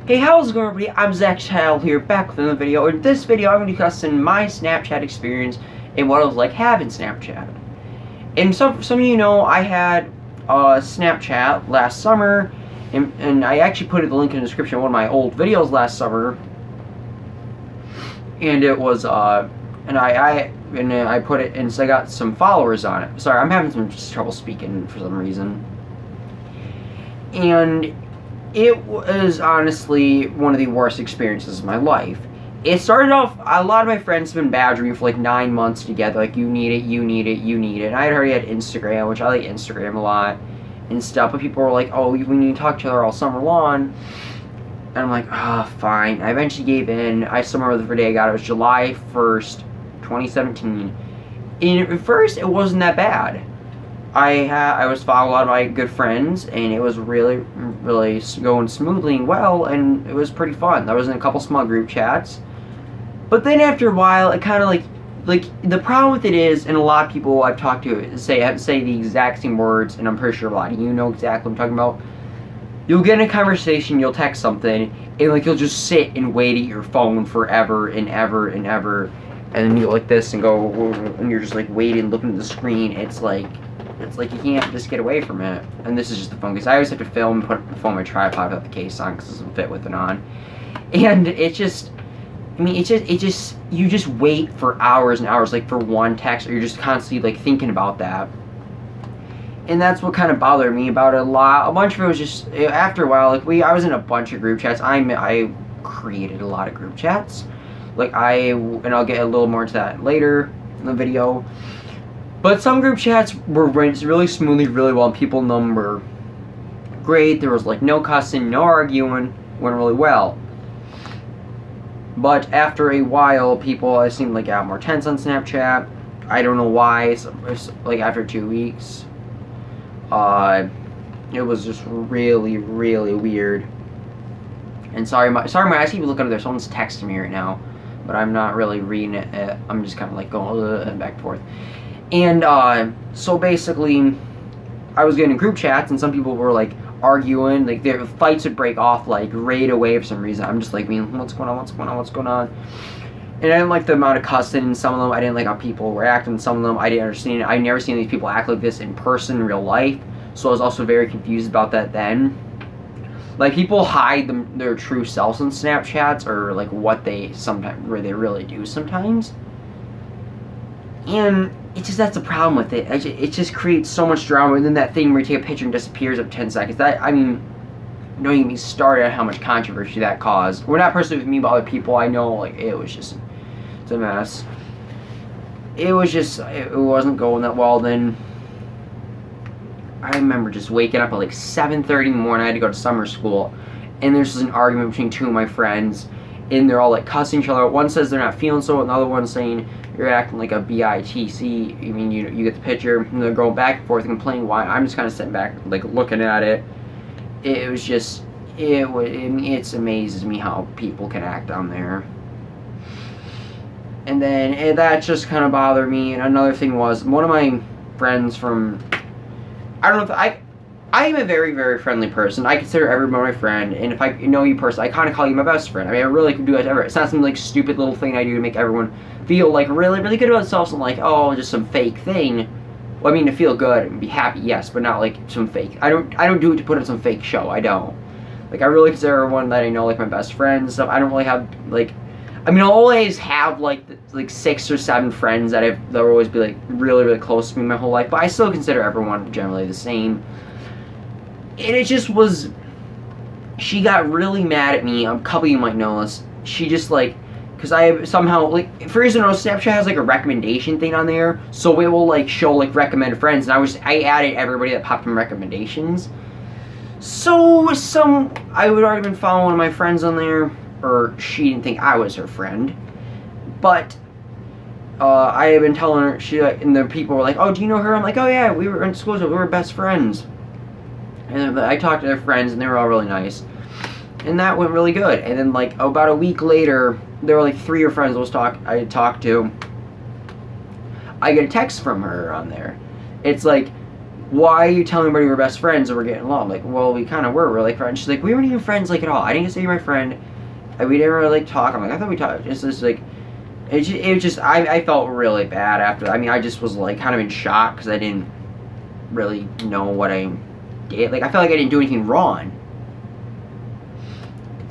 Hey, how's it going, everybody? I'm Zach Child here, back with another video. In this video, I'm going to be discussing my Snapchat experience and what it was like having Snapchat. And some of you know, I had Snapchat last summer, and I actually put the link in the description of one of my old videos last summer. And it was, and I put it, and so I got some followers on it. Sorry, I'm having some trouble speaking for some reason. And it was honestly one of the worst experiences of my life. It started off, a lot of my friends have been badgering me for like 9 months together, like, you need it, you need it, you need it. And I had already had Instagram, which I like Instagram a lot and stuff, but people were like, oh, we need to talk to each other all summer long. And I'm like, ah, oh, fine. I eventually gave in. I still remember the day I got it. It was July 1st, 2017. And at first, it wasn't that bad. I was following a lot of my good friends, and it was really going smoothly and well, and it was pretty fun. I was in a couple small group chats, but then after a while, it kind of like the problem with it is, and a lot of people I've talked to say the exact same words, and I'm pretty sure a lot of you know exactly what I'm talking about. You'll get in a conversation, you'll text something, and like you'll just sit and wait at your phone forever and ever and ever, and then you go like this and go, and you're just like waiting, looking at the screen. It's like you can't just get away from it. And this is just the phone case. I always have to film and put the phone on my tripod without the case on because it doesn't fit with it on. And it's just, I mean, you just wait for hours and hours, like for one text, or you're just constantly like thinking about that. And that's what kind of bothered me about it a lot. A bunch of it was just, after a while, like I was in a bunch of group chats. I created a lot of group chats. And I'll get a little more into that later in the video. But some group chats were really smoothly, really well, and people in them were great. There was like no cussing, no arguing, went really well. But after a while, people seemed like got more tense on Snapchat. I don't know why. It's like after 2 weeks, it was just really weird. And sorry, I see you looking up there. Someone's texting me right now, but I'm not really reading it. I'm just kind of like going back and forth. And so basically, I was getting in group chats, and some people were like arguing, like their fights would break off like right away for some reason. I'm just like, what's going on? And I didn't like the amount of cussing in some of them. I didn't like how people were acting in some of them. I didn't understand it. I'd never seen these people act like this in person, in real life. So I was also very confused about that then. Like, people hide their true selves on Snapchats, or like what they really do sometimes. And it's just, that's the problem with it. It just creates so much drama, and then that thing where you take a picture and disappears after 10 seconds. I mean, don't even get started on how much controversy that caused. Well, not personally with me, but other people I know, like, it was just, it's a mess. It wasn't going that well. Then I remember just waking up at like 7:30 in the morning. I had to go to summer school, and there's just an argument between two of my friends, and they're all like cussing each other. One says they're not feeling so, and the other one's saying you're acting like a bitch. I mean, you get the picture, and they're going back and forth and complaining why. I'm just kind of sitting back, like, looking at it. It was just, it amazes me how people can act on there. And then that just kind of bothered me. And another thing was, one of my friends from, I don't know if I am a very friendly person. I consider everyone my friend, and if I know you personally, I kind of call you my best friend. I mean, I really can do whatever. It's not some like stupid little thing I do to make everyone feel like really good about themselves, and like, oh, just some fake thing. Well, I mean, to feel good and be happy, yes, but not like some fake. I don't do it to put on some fake show. I don't. Like, I really consider everyone that I know like my best friends and stuff. I don't really have like, I mean, I'll always have like 6 or 7 friends that will always be like really close to me my whole life, but I still consider everyone generally the same. And it just was, she got really mad at me. A couple of you might know this. She just like, because I somehow, like, for reason or Snapchat has like a recommendation thing on there, so it will like show like recommended friends, and I added everybody that popped in recommendations. So I would already been following one of my friends on there, or she didn't think I was her friend, but I had been telling her, and the people were like, oh, do you know her? I'm like, oh yeah, we were in school, so we were best friends. And I talked to their friends, and they were all really nice. And that went really good. And then, like, about a week later, there were, like, 3 of her friends I had talked to. I get a text from her on there. It's like, why are you telling everybody we're best friends and we're getting along? Like, well, we kind of were. We're like friends. She's like, we weren't even friends like at all. I didn't say you're my friend. We didn't really like talk. I'm like, I thought we talked. It's just like, it just I felt really bad after. I mean, I just was like kind of in shock because I didn't really know what I did. Like, I felt like I didn't do anything wrong.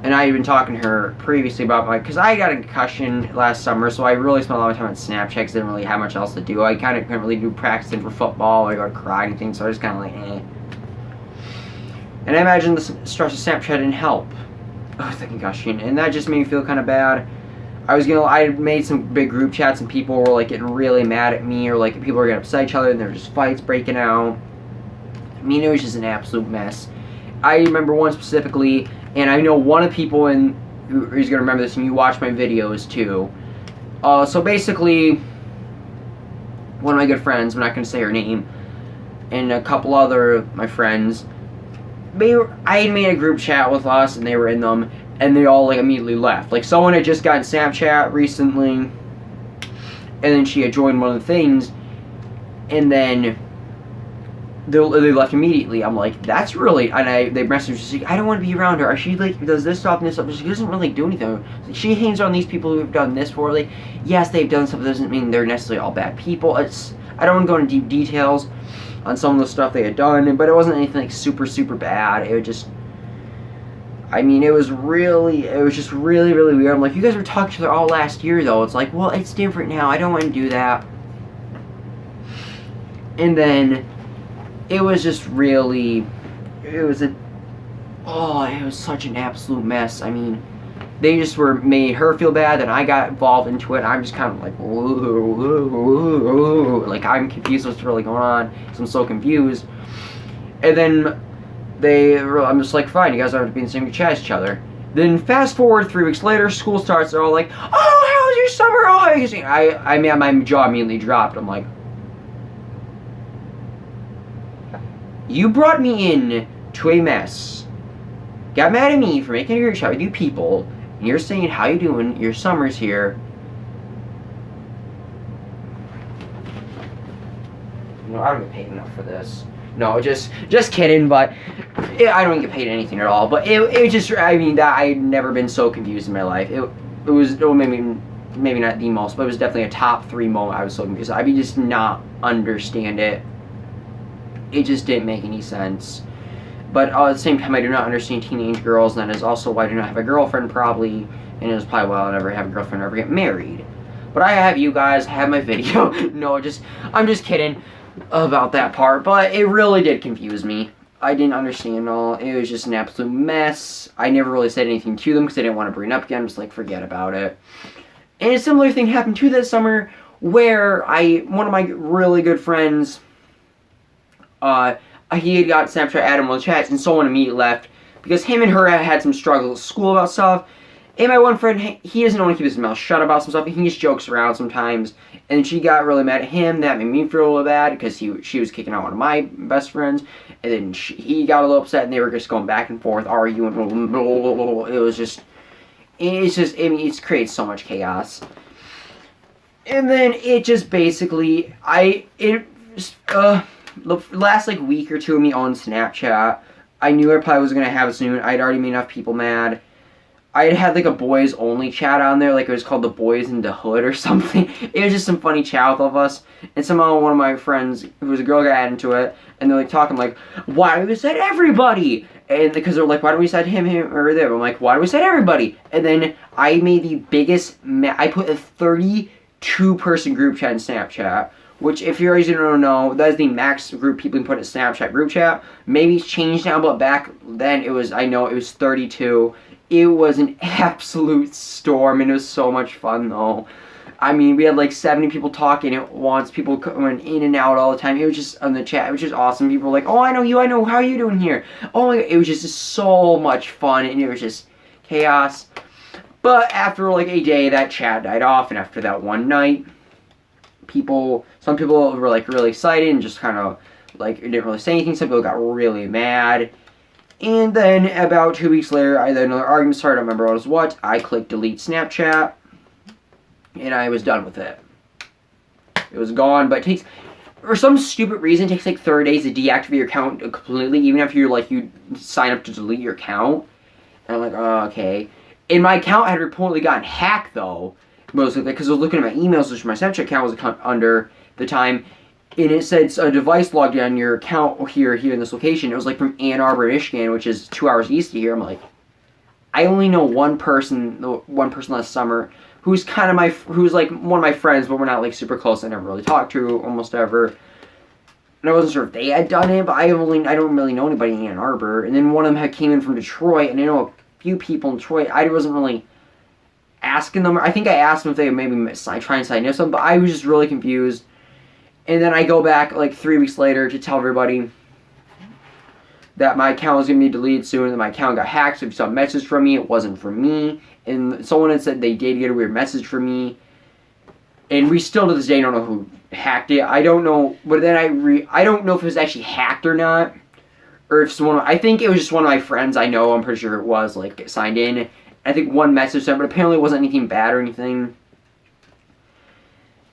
And I had been talking to her previously about because I got a concussion last summer, so I really spent a lot of time on Snapchat because I didn't really have much else to do. I kind of couldn't really do practicing for football or go to karate and things, so I was kind of like, eh. And I imagine the stress of Snapchat didn't help with the concussion, and that just made me feel kind of bad. I made some big group chats, and people were like getting really mad at me, or like people were getting upset at each other, and there were just fights breaking out. I mean, it was just an absolute mess. I remember one specifically. And I know one of the people who's going to remember this, and you watch my videos too. So basically, one of my good friends, I'm not going to say her name, and a couple other of my friends, I had made a group chat with us, and they were in them, and they all like immediately left. Like, someone had just gotten Snapchat recently, and then she had joined one of the things, and then they left immediately. I'm like, that's really, and they messaged, she's like, I don't want to be around her. She like does this stuff and this stuff. She doesn't really do anything. She hangs on these people who have done this for her. Like, yes, they've done stuff. It doesn't mean they're necessarily all bad people. I don't want to go into deep details on some of the stuff they had done, but it wasn't anything like super bad. It was just, I mean, it was just really weird. I'm like, you guys were talking to each other all last year though. It's like, well, it's different now. I don't want to do that. And then it was just really, it was such an absolute mess. I mean, they just made her feel bad, then I got involved into it, and I'm just kind of like, like, I'm confused what's really going on, so I'm so confused. And then I'm just like, fine, you guys aren't being the same chat as each other. Then fast forward 3 weeks later, school starts, they're all like, oh, how was your summer? Oh, how was your... I mean, my jaw immediately dropped. I'm like, you brought me in to a mess, got mad at me for making a group chat with you people, and you're saying, how you doing, your summer's here. No, I don't get paid enough for this. No, just kidding, but I don't get paid anything at all, but it just, I mean, that I had never been so confused in my life. It was maybe not the most, but it was definitely a top 3 moment I was so confused. I mean, just not understand it. It just didn't make any sense. But at the same time, I do not understand teenage girls, and that is also why I do not have a girlfriend, probably, and it is probably why I'll never have a girlfriend or ever get married. But I have you guys, have my video. No, I'm just kidding about that part, but it really did confuse me. I didn't understand it all. It was just an absolute mess. I never really said anything to them because I didn't want to bring it up again. I'm just like, forget about it. And a similar thing happened too this summer, where one of my really good friends, he had got Snapchat added on the chats, and someone immediately left because him and her had some struggles at school about stuff. And my one friend, he doesn't want to keep his mouth shut about some stuff. He just jokes around sometimes. And she got really mad at him. That made me feel really bad because she was kicking out one of my best friends. And then he got a little upset, and they were just going back and forth, arguing. It's created so much chaos. And then it just basically, the last like week or two of me on Snapchat, I knew I probably was going to have it soon. I'd already made enough people mad. I had like a boys only chat on there, like it was called the Boys in the Hood or something. It was just some funny chat with all of us, and somehow one of my friends, who was a girl, got added into it, and they're like talking like, why do we said everybody? And because they're like, why do we said him, or them? I'm like, why do we said everybody? And then I made the biggest, I put a 32-person group chat in Snapchat, which, if you guys don't know, that is the max group people can put in Snapchat group chat. Maybe it's changed now, but back then it was 32. It was an absolute storm, and it was so much fun, though. I mean, we had like 70 people talking at once, people coming in and out all the time. It was just, on the chat, it was just awesome. People were like, oh, I know you, how are you doing here? Oh my God, it was just so much fun, and it was just chaos. But after like a day, that chat died off, and after that one night, some people were like really excited and just kind of like didn't really say anything. Some people got really mad. And then about 2 weeks later, another argument started. I don't remember what it was what. I clicked delete Snapchat, and I was done with it. It was gone, but it takes... for some stupid reason, it takes like 30 days to deactivate your account completely, even after you sign up to delete your account. And I'm like, oh, okay. And my account had reportedly gotten hacked, though, mostly because I was looking at my emails, which my Snapchat account was under the time, and it said a device logged in on your account here in this location. It was like from Ann Arbor, Michigan, which is 2 hours east of here. I'm like, I only know one person last summer who's who's like one of my friends, but we're not like super close. I never really talked to almost ever. And I wasn't sure if they had done it, but I don't really know anybody in Ann Arbor. And then one of them came in from Detroit, and I know a few people in Detroit. I wasn't really asking them. I think I asked them if they would maybe try and sign up something, but I was just really confused. And then I go back like 3 weeks later to tell everybody that my account was going to be deleted soon, and that my account got hacked. So if you saw a message from me, it wasn't from me. And someone had said they did get a weird message from me. And we still to this day don't know who hacked it. I don't know, but then I don't know if it was actually hacked or not. Or if someone, I think it was just one of my friends I know, I'm pretty sure it was, like, signed in. I think one message sent, but apparently it wasn't anything bad or anything.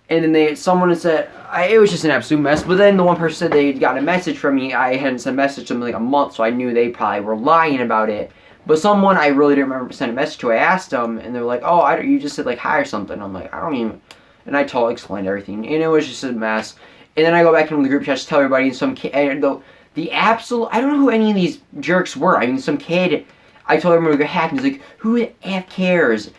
And then someone had said, it was just an absolute mess. But then the one person said they had gotten a message from me. I hadn't sent a message to them in like a month, so I knew they probably were lying about it. But someone I really didn't remember sending a message to, I asked them, and they were like, oh, you just said like hi or something. I'm like, I don't even, and I explained everything, and it was just a mess. And then I go back into the group chat to tell everybody, and some kid, the absolute, I don't know who any of these jerks were. I mean, some kid, I told everyone we got hacked, and he's like, who the F cares?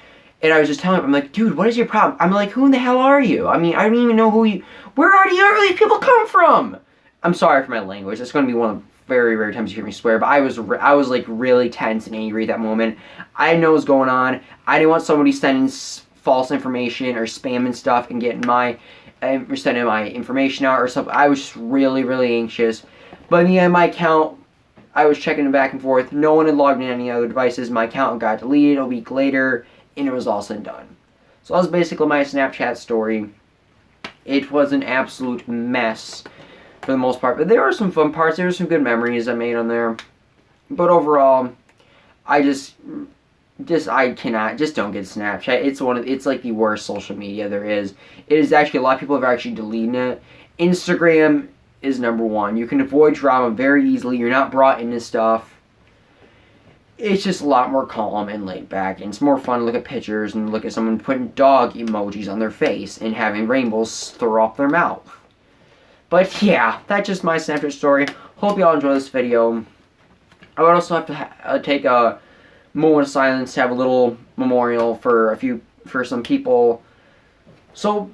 And I was just telling him, I'm like, dude, what is your problem? I'm like, who in the hell are you? I mean, I don't even know where these people come from? I'm sorry for my language. That's going to be one of the very rare times you hear me swear, but I was like really tense and angry at that moment. I didn't know what was going on. I didn't want somebody sending false information or spamming stuff and sending my information out or something. I was just really, really anxious. But in the end, my account, I was checking it back and forth. No one had logged in any other devices. My account got deleted a week later, and it was all said and done. So that was basically my Snapchat story. It was an absolute mess for the most part, but there were some fun parts. There were some good memories I made on there. But overall, I don't get Snapchat. It's like the worst social media there is. It is actually, a lot of people have actually deleted it. Instagram is number one. You can avoid drama very easily. You're not brought into stuff. It's just a lot more calm and laid back, and it's more fun to look at pictures and look at someone putting dog emojis on their face and having rainbows throw off their mouth. But yeah, that's just my Snapchat story. Hope y'all enjoy this video. I would also have to take a moment of silence to have a little memorial for some people. So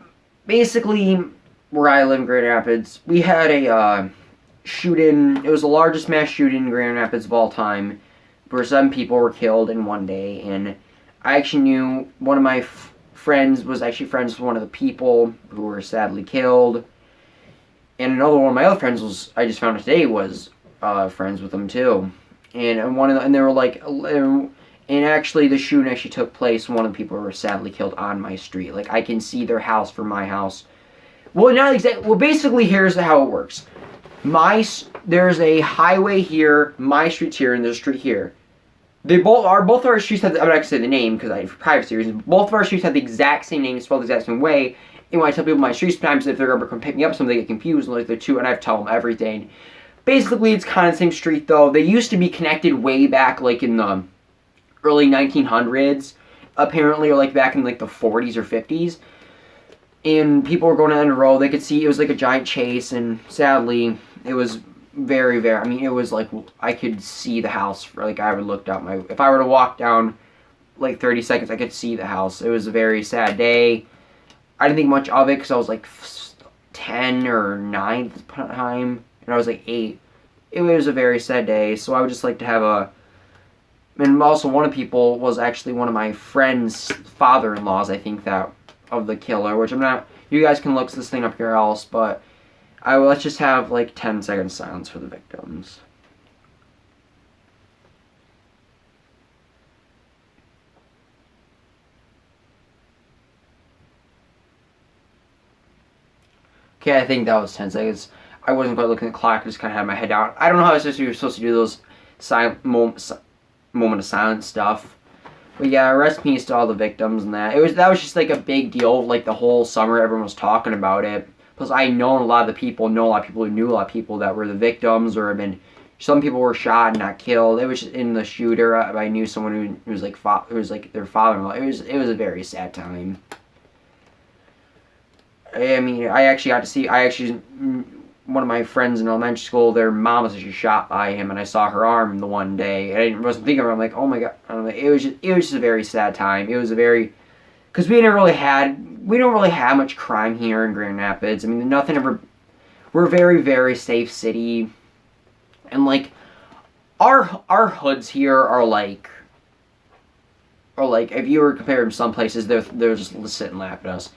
basically, where I live in Grand Rapids, we had a shooting. It was the largest mass shooting in Grand Rapids of all time, where 7 people were killed in one day. And I actually knew one of my friends was actually friends with one of the people who were sadly killed. And another one of my other friends I just found out today, was friends with them too. And they were like, and actually the shooting actually took place. One of the people were sadly killed on my street. Like, I can see their house from my house. Well, not exactly. Well, basically, here's how it works. There's a highway here, my street's here, and there's a street here. Both of our streets have, I'm not going to say the name because for privacy reasons, both of our streets have the exact same name, spelled the exact same way. And when I tell people my street, sometimes if they're ever come pick me up, they get confused, and like they're two, and I have to tell them everything. Basically, it's kind of the same street, though. They used to be connected way back, like in the early 1900s, apparently, or like back in like the 40s or 50s. And people were going down the road. They could see it was like a giant chase, and sadly, it was very, very. I mean, it was like I could see the house. Like, I would look out if I were to walk down like 30 seconds, I could see the house. It was a very sad day. I didn't think much of it because I was like 10 or 9 at the time, and I was like 8. It was a very sad day, so I would just like to have and also one of the people was actually one of my friend's father-in-laws, I think, of the killer, which I'm not, you guys can look this thing up here else, but let's just have like 10 seconds silence for the victims. Okay, I think that was 10 seconds. I wasn't quite looking at the clock, I just kind of had my head down. I don't know how you're supposed to do those moment of silence stuff. But yeah, rest in peace to all the victims and that. That was just like a big deal, like the whole summer everyone was talking about it. Plus, I know a lot of the people, know a lot of people who knew a lot of people that were the victims or have been. Some people were shot and not killed. It was just in the shooter. I knew someone who was like their father-in-law. It was a very sad time. I mean, I actually got to see. One of my friends in elementary school, their mom was actually shot by him, and I saw her arm the one day. I wasn't thinking of it. I'm like, oh my god. It was just a very sad time. It was a very, because we don't really have much crime here in Grand Rapids. I mean, nothing ever. We're a very, very safe city, and like our hoods here are like if you were comparing some places, they're just sit and laugh at us.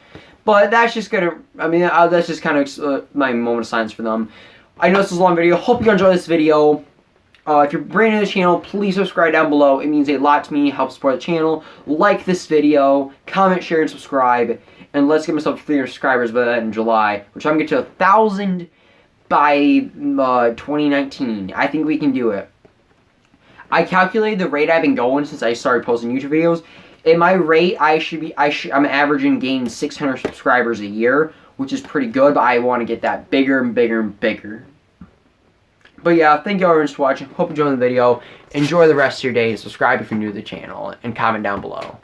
But that's just gonna, I mean, that's just kind of my moment of silence for them. I know this is a long video. Hope you enjoyed this video. If you're brand new to the channel, please subscribe down below. It means a lot to me. Helps support the channel. Like this video. Comment, share, and subscribe. And let's get myself 300 subscribers by that in July. We're trying to get to 1,000 by 2019. I think we can do it. I calculated the rate I've been going since I started posting YouTube videos. At my rate, I'm averaging gaining 600 subscribers a year, which is pretty good, but I want to get that bigger and bigger and bigger. But yeah, thank you all very much for watching. Hope you enjoyed the video. Enjoy the rest of your day. Subscribe if you're new to the channel, and comment down below.